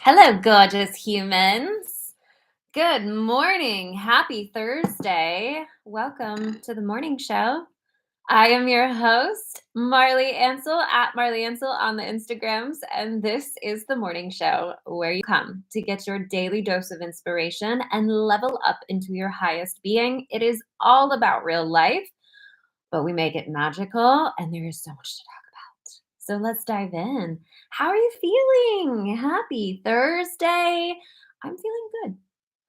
Hello, gorgeous humans. Good morning. Happy Thursday. Welcome to the morning show. I am your host, Marli Ansel at Marli Ansel on the Instagrams, and this is the morning show where you come to get your daily dose of inspiration and level up into your highest being. It is all about real life, but we make it magical, and there is so much to talk about. So let's dive in. How are you feeling? Happy Thursday. I'm feeling good.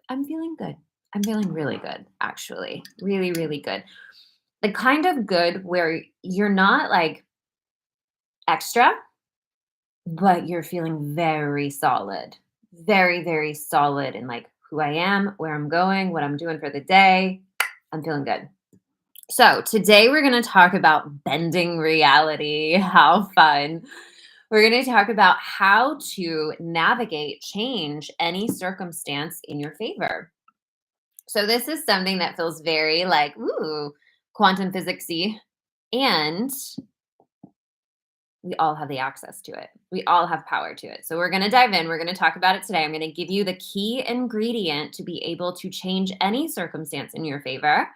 I'm feeling good. I'm feeling really good, actually. Really, really good. The kind of good where you're not like extra, but you're feeling very solid. Very, very solid in like who I am, where I'm going, what I'm doing for the day. I'm feeling good. So, today we're going to talk about bending reality. How fun. We're going to talk about how to navigate change, any circumstance in your favor. So, this is something that feels very like, ooh, quantum physicsy. And we all have the access to it. We all have power to it. So, we're going to dive in. We're going to talk about it today. I'm going to give you the key ingredient to be able to change any circumstance in your favor.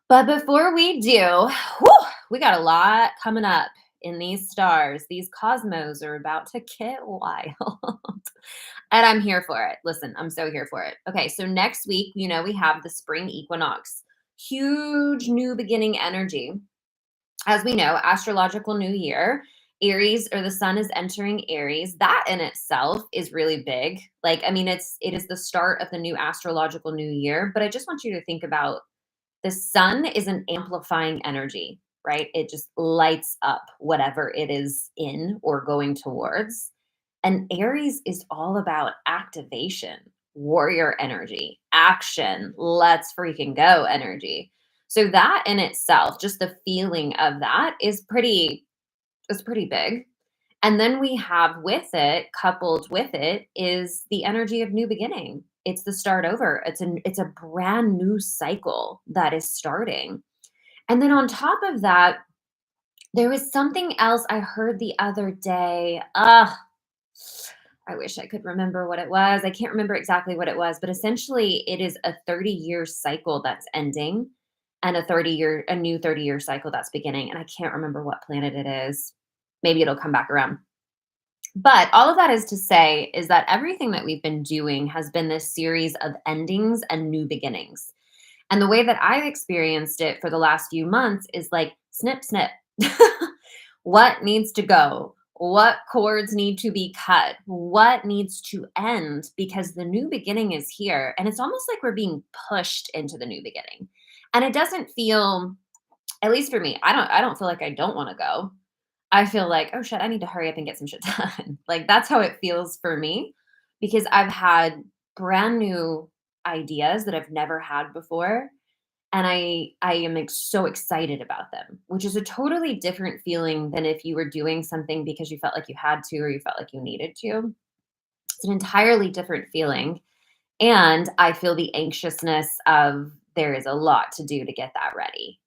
But before we do, we got a lot coming up in these stars. These cosmos are about to get wild. And I'm here for it. Listen, I'm so here for it. Okay, so next week, we have the spring equinox. Huge new beginning energy. As we know, astrological new year, Aries, or the sun is entering Aries. That in itself is really big. Like, I mean, it is the start of the new astrological new year, but I just want you to think about the sun is an amplifying energy, right? It just lights up whatever it is in or going towards. And Aries is all about activation, warrior energy, action, let's freaking go energy. So that in itself, just the feeling of that is pretty big. And then we have with it, coupled with it, is the energy of new beginning. It's the start over. It's a brand new cycle that is starting. And then on top of that, there was something else I heard the other day. I wish I could remember what it was. I can't remember exactly what it was, but essentially it is a 30-year cycle that's ending and a new 30-year cycle that's beginning. And I can't remember what planet it is. Maybe it'll come back around. But all of that is to say is that everything that we've been doing has been this series of endings and new beginnings. And the way that I've experienced it for the last few months is like snip, snip. What needs to go? What cords need to be cut? What needs to end? Because the new beginning is here. And it's almost like we're being pushed into the new beginning. And it doesn't feel, at least for me, I don't feel like I don't want to go. I feel like, "Oh, shit, I need to hurry up and get some shit done." Like, that's how it feels for me because I've had brand new ideas that I've never had before, and I am so excited about them, which is a totally different feeling than if you were doing something because you felt like you had to or you felt like you needed to. It's an entirely different feeling, and I feel the anxiousness of there is a lot to do to get that ready.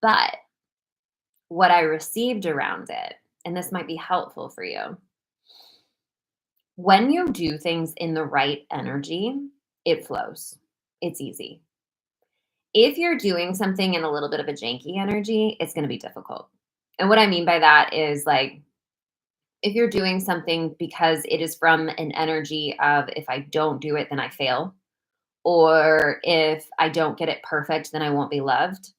But what I received around it, and this might be helpful for you. When you do things in the right energy, it flows. It's easy. If you're doing something in a little bit of a janky energy, it's going to be difficult. And what I mean by that is like if you're doing something because it is from an energy of if I don't do it, then I fail, or if I don't get it perfect, then I won't be loved.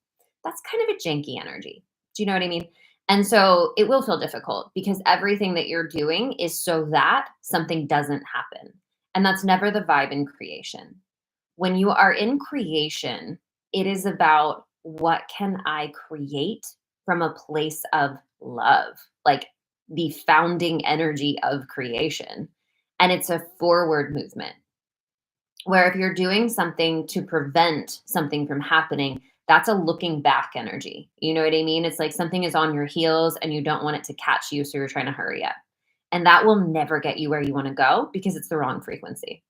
That's kind of a janky energy. Do you know what I mean? And so it will feel difficult because everything that you're doing is so that something doesn't happen. And that's never the vibe in creation. When you are in creation, it is about what can I create from a place of love, like the founding energy of creation. And it's a forward movement where if you're doing something to prevent something from happening, that's a looking back energy. You know what I mean? It's like something is on your heels and you don't want it to catch you, so you're trying to hurry up. And that will never get you where you want to go because it's the wrong frequency.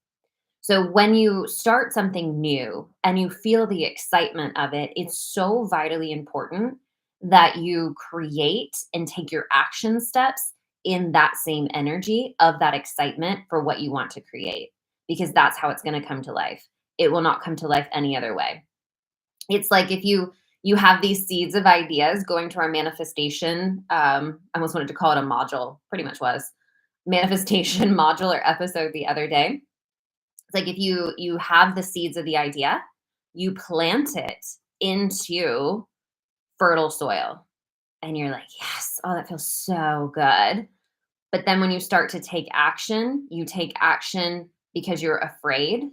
So when you start something new and you feel the excitement of it, it's so vitally important that you create and take your action steps in that same energy of that excitement for what you want to create, because that's how it's going to come to life. It will not come to life any other way. It's like if you have these seeds of ideas going to our manifestation. I almost wanted to call it a module, pretty much was manifestation module or episode the other day. It's like if you have the seeds of the idea, you plant it into fertile soil, and you're like, yes, oh, that feels so good. But then when you start to take action, you take action because you're afraid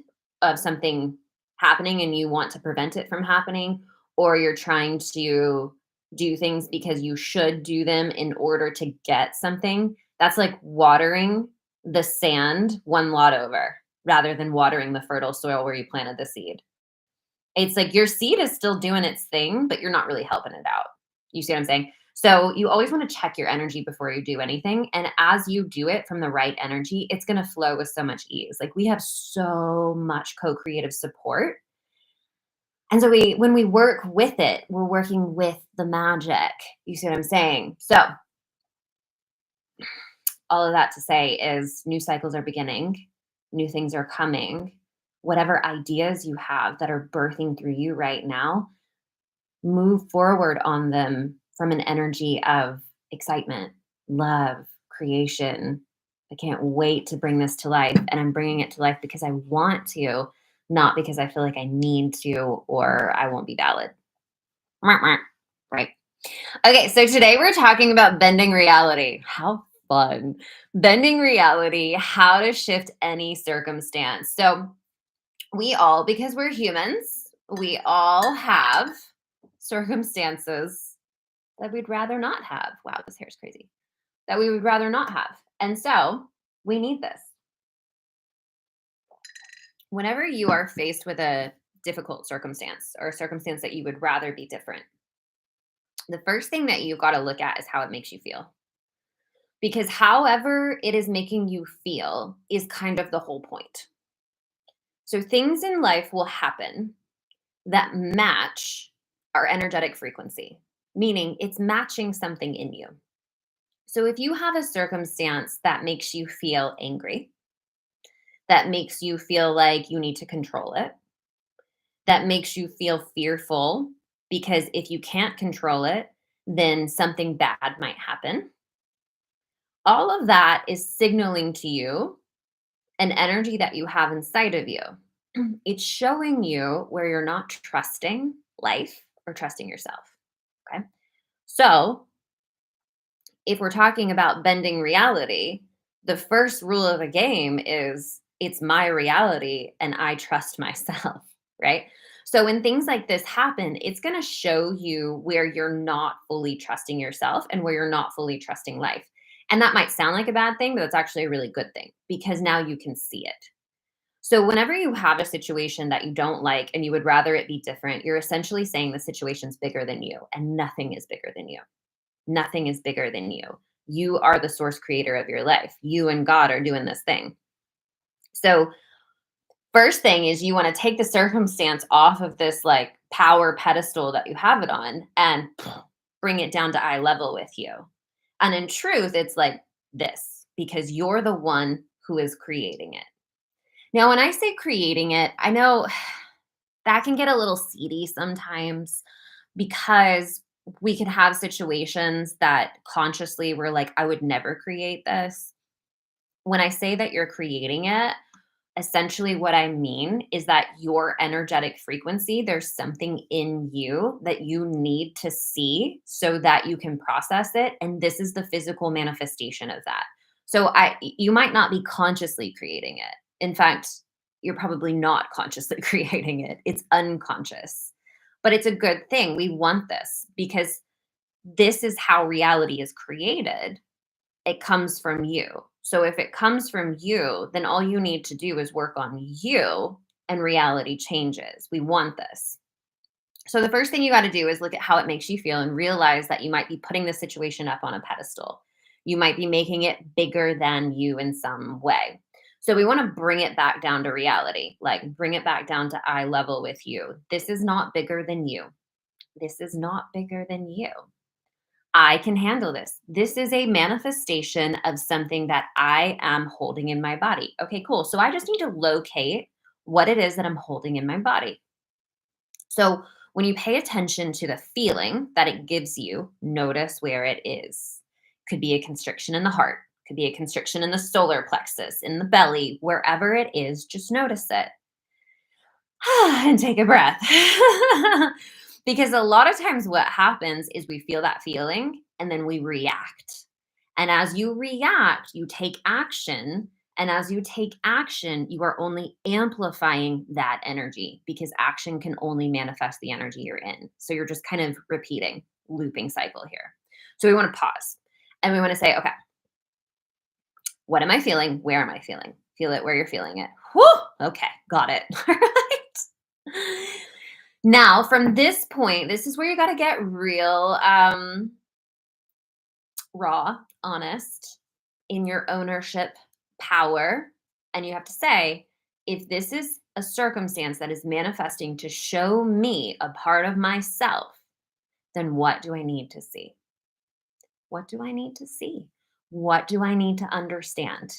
of something happening and you want to prevent it from happening, or you're trying to do things because you should do them in order to get something. That's like watering the sand one lot over rather than watering the fertile soil where you planted the seed. It's like your seed is still doing its thing, but you're not really helping it out. You see what I'm saying? So you always want to check your energy before you do anything. And as you do it from the right energy, it's going to flow with so much ease. Like we have so much co-creative support. And so when we work with it, we're working with the magic. You see what I'm saying? So all of that to say is new cycles are beginning, new things are coming. Whatever ideas you have that are birthing through you right now, move forward on them from an energy of excitement, love, creation. I can't wait to bring this to life. And I'm bringing it to life because I want to, not because I feel like I need to or I won't be valid. Right. Okay, so today we're talking about bending reality. How fun. Bending reality, how to shift any circumstance. So we all, because we're humans, we all have circumstances that we'd rather not have. Wow, this hair's crazy. That we would rather not have. And so we need this. Whenever you are faced with a difficult circumstance or a circumstance that you would rather be different, the first thing that you've got to look at is how it makes you feel. Because however it is making you feel is kind of the whole point. So things in life will happen that match our energetic frequency, meaning it's matching something in you. So if you have a circumstance that makes you feel angry, that makes you feel like you need to control it, that makes you feel fearful because if you can't control it, then something bad might happen. All of that is signaling to you an energy that you have inside of you. It's showing you where you're not trusting life or trusting yourself. Okay. So if we're talking about bending reality, the first rule of the game is it's my reality and I trust myself, right? So when things like this happen, it's going to show you where you're not fully trusting yourself and where you're not fully trusting life. And that might sound like a bad thing, but it's actually a really good thing because now you can see it. So whenever you have a situation that you don't like and you would rather it be different, you're essentially saying the situation's bigger than you and nothing is bigger than you. Nothing is bigger than you. You are the source creator of your life. You and God are doing this thing. So first thing is you want to take the circumstance off of this like power pedestal that you have it on and bring it down to eye level with you. And in truth, it's like this because you're the one who is creating it. Now, when I say creating it, I know that can get a little seedy sometimes because we can have situations that consciously we're like, I would never create this. When I say that you're creating it, essentially what I mean is that your energetic frequency, there's something in you that you need to see so that you can process it. And this is the physical manifestation of that. So you might not be consciously creating it. In fact, you're probably not consciously creating it. It's unconscious. But it's a good thing. We want this because this is how reality is created. It comes from you. So if it comes from you, then all you need to do is work on you and reality changes. We want this. So the first thing you got to do is look at how it makes you feel and realize that you might be putting the situation up on a pedestal. You might be making it bigger than you in some way. So we want to bring it back down to reality, like bring it back down to eye level with you. This is not bigger than you. This is not bigger than you. I can handle this. This is a manifestation of something that I am holding in my body. Okay, cool. So I just need to locate what it is that I'm holding in my body. So when you pay attention to the feeling that it gives you, notice where it is. Could be a constriction in the heart, could be a constriction in the solar plexus, in the belly, wherever it is, just notice it. And take a breath. Because a lot of times what happens is we feel that feeling and then we react. And as you react, you take action. And as you take action, you are only amplifying that energy because action can only manifest the energy you're in. So you're just kind of repeating, looping cycle here. So we want to pause and we want to say, okay, what am I feeling? Where am I feeling? Feel it where you're feeling it. Whew, okay, got it. All right. Now, from this point, this is where you got to get real raw, honest in your ownership power. And you have to say, if this is a circumstance that is manifesting to show me a part of myself, then what do I need to see? What do I need to see? What do I need to understand?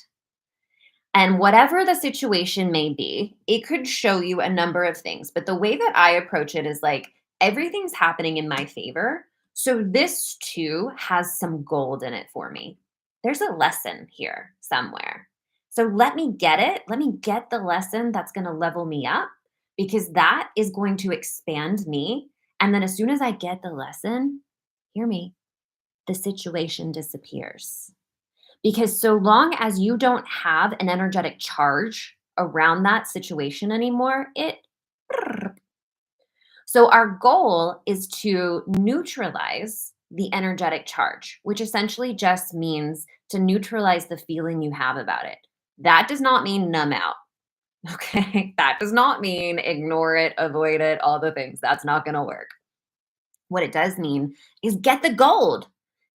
And whatever the situation may be, it could show you a number of things. But the way that I approach it is like everything's happening in my favor. So this too has some gold in it for me. There's a lesson here somewhere. So let me get it. Let me get the lesson that's going to level me up because that is going to expand me. And then as soon as I get the lesson, hear me, the situation disappears. Because so long as you don't have an energetic charge around that situation anymore, it. So, our goal is to neutralize the energetic charge, which essentially just means to neutralize the feeling you have about it. That does not mean numb out. Okay. That does not mean ignore it, avoid it, all the things. That's not going to work. What it does mean is get the gold.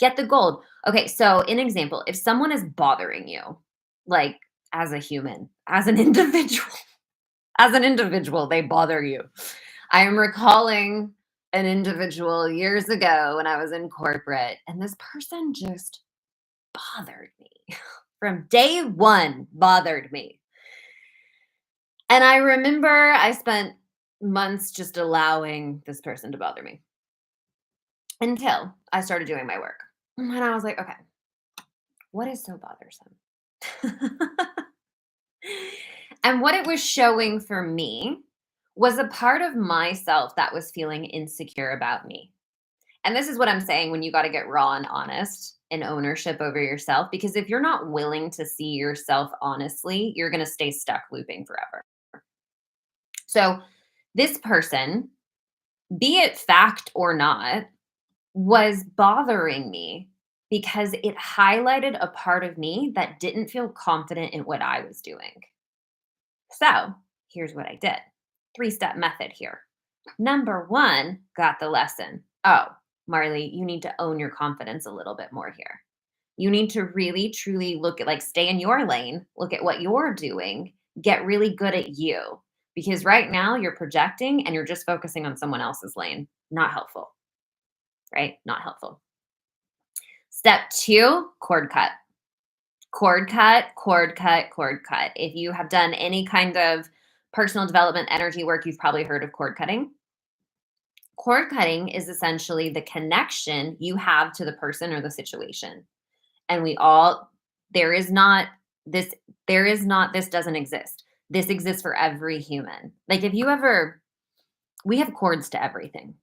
Get the gold. Okay, so an example, if someone is bothering you, like as a human, as an individual, they bother you. I am recalling an individual years ago when I was in corporate, and this person just bothered me from day one, bothered me. And I remember I spent months just allowing this person to bother me until I started doing my work. And I was like, okay, what is so bothersome? And what it was showing for me was a part of myself that was feeling insecure about me. And this is what I'm saying when you got to get raw and honest and ownership over yourself. Because if you're not willing to see yourself honestly, you're going to stay stuck looping forever. So, this person, be it fact or not, was bothering me because it highlighted a part of me that didn't feel confident in what I was doing. So here's what I did. 3-step method here. Number one, got the lesson. Oh, Marli, you need to own your confidence a little bit more here. You need to really, truly look at, like, stay in your lane, look at what you're doing, get really good at you. Because right now you're projecting and you're just focusing on someone else's lane. Not helpful, right? Not helpful. Step 2, cord cut. Cord cut, cord cut, cord cut. If you have done any kind of personal development energy work, you've probably heard of cord cutting. Cord cutting is essentially the connection you have to the person or the situation. And this doesn't exist. This exists for every human. Like we have cords to everything.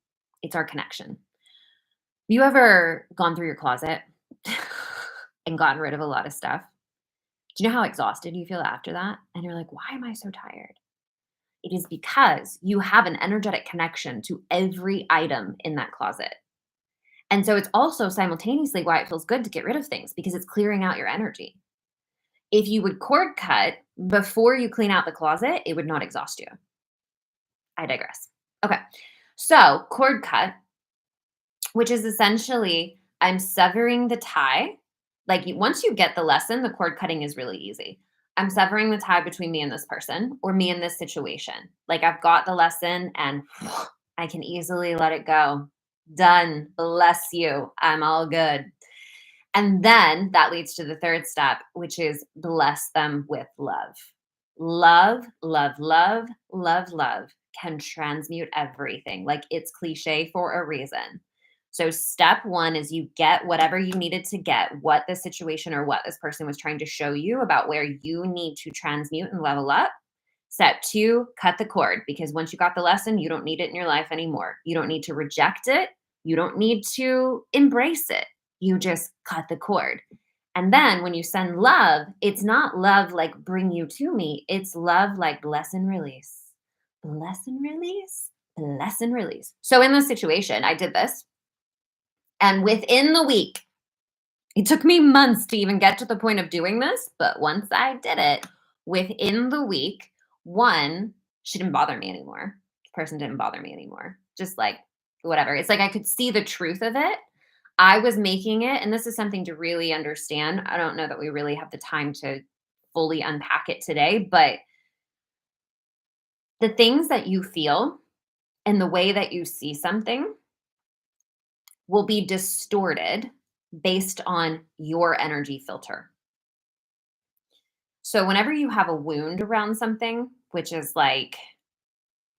It's our connection. Have you ever gone through your closet and gotten rid of a lot of stuff? Do you know how exhausted you feel after that? And you're like, why am I so tired? It is because you have an energetic connection to every item in that closet. And so it's also simultaneously why it feels good to get rid of things because it's clearing out your energy. If you would cord cut before you clean out the closet, it would not exhaust you. I digress. Okay. So, cord cut, which is essentially I'm severing the tie. Like once you get the lesson, the cord cutting is really easy. I'm severing the tie between me and this person or me and this situation. Like I've got the lesson and I can easily let it go. Done. Bless you. I'm all good. And then that leads to the third step, which is bless them with love. Love, love, love, love, love can transmute everything. Like it's cliche for a reason. So, step one is you get whatever you needed to get, what the situation or what this person was trying to show you about where you need to transmute and level up. Step two, cut the cord because once you got the lesson, you don't need it in your life anymore. You don't need to reject it. You don't need to embrace it. You just cut the cord. And then when you send love, it's not love like bring you to me. It's love like bless and release. Bless and release. Bless and release. So in this situation, I did this. And within the week, it took me months to even get to the point of doing this. But once I did it, within the week, one, she didn't bother me anymore. The person didn't bother me anymore. Just like whatever. It's like I could see the truth of it. I was making it, and this is something to really understand. I don't know that we really have the time to fully unpack it today, but the things that you feel and the way that you see something will be distorted based on your energy filter. So whenever you have a wound around something, which is like,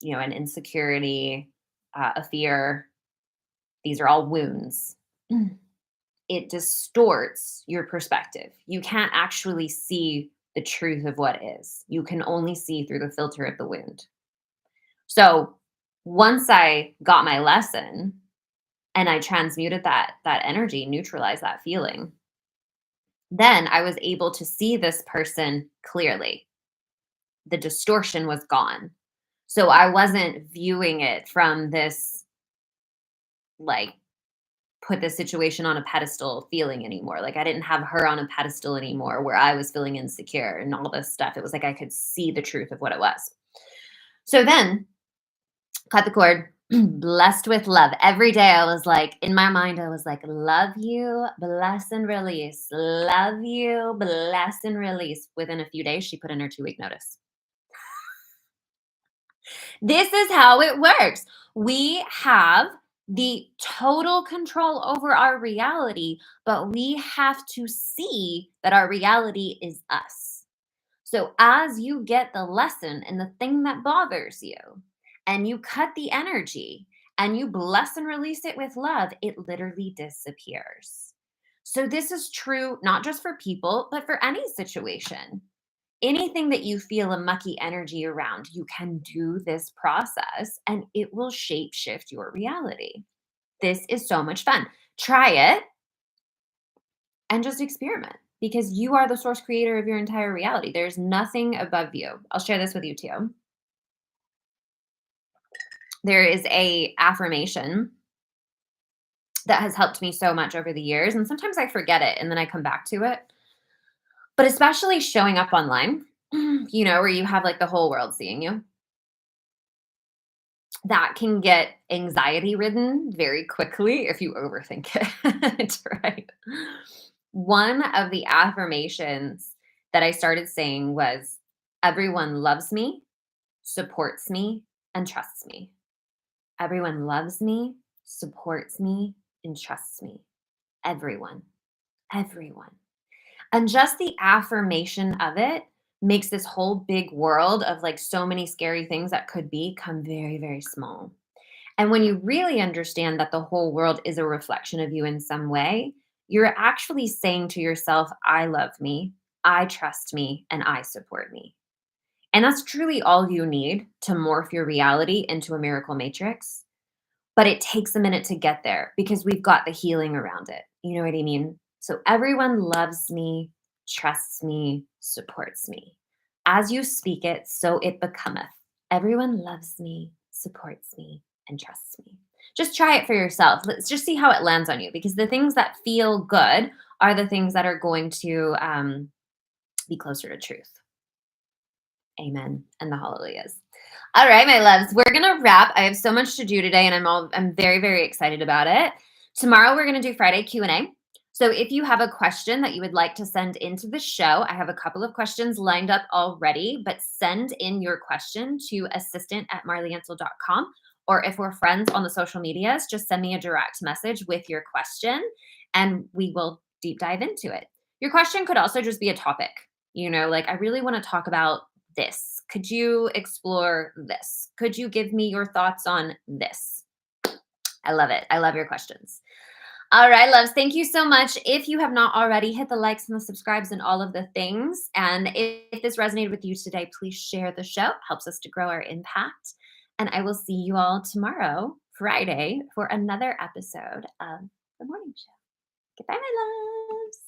an insecurity, a fear, these are all wounds. It distorts your perspective. You can't actually see the truth of what is. You can only see through the filter of the wound. So once I got my lesson and I transmuted that energy, neutralized that feeling, then I was able to see this person clearly. The distortion was gone. So I wasn't viewing it from this, like, put the situation on a pedestal feeling anymore. Like I didn't have her on a pedestal anymore where I was feeling insecure and all this stuff. It was like I could see the truth of what it was. So then cut the cord, blessed with love. Every day I was like, in my mind, I was like, love you, bless and release. Love you, bless and release. Within a few days, she put in her 2-week notice. This is how it works. We have the total control over our reality, but we have to see that our reality is us. So as you get the lesson and the thing that bothers you, and you cut the energy and you bless and release it with love, it literally disappears. So this is true not just for people, but for any situation. Anything that you feel a mucky energy around, you can do this process and it will shape shift your reality. This is so much fun. Try it and just experiment because you are the source creator of your entire reality. There's nothing above you. I'll share this with you too. There is a affirmation that has helped me so much over the years, and sometimes I forget it and then I come back to it. But especially showing up online, where you have like the whole world seeing you, that can get anxiety ridden very quickly if you overthink it, right? One of the affirmations that I started saying was, everyone loves me, supports me, and trusts me. Everyone loves me, supports me, and trusts me. Everyone. Everyone. And just the affirmation of it makes this whole big world of like so many scary things that could be come very, very small. And when you really understand that the whole world is a reflection of you in some way, you're actually saying to yourself, I love me, I trust me, and I support me. And that's truly all you need to morph your reality into a miracle matrix. But it takes a minute to get there because we've got the healing around it. You know what I mean? So everyone loves me, trusts me, supports me. As you speak it, so it becometh. Everyone loves me, supports me, and trusts me. Just try it for yourself. Let's just see how it lands on you because the things that feel good are the things that are going to be closer to truth. Amen. And the hallelujahs. All right, my loves, we're going to wrap. I have so much to do today and I'm very, very excited about it. Tomorrow we're going to do Friday Q&A. So if you have a question that you would like to send into the show, I have a couple of questions lined up already, but send in your question to assistant@marlyansel.com or if we're friends on the social medias, just send me a direct message with your question and we will deep dive into it. Your question could also just be a topic, like, I really want to talk about this. Could you explore this? Could you give me your thoughts on this? I love it. I love your questions. All right, loves. Thank you so much. If you have not already, hit the likes and the subscribes and all of the things. And if this resonated with you today, please share the show. Helps us to grow our impact. And I will see you all tomorrow, Friday, for another episode of The Morning Show. Goodbye, my loves.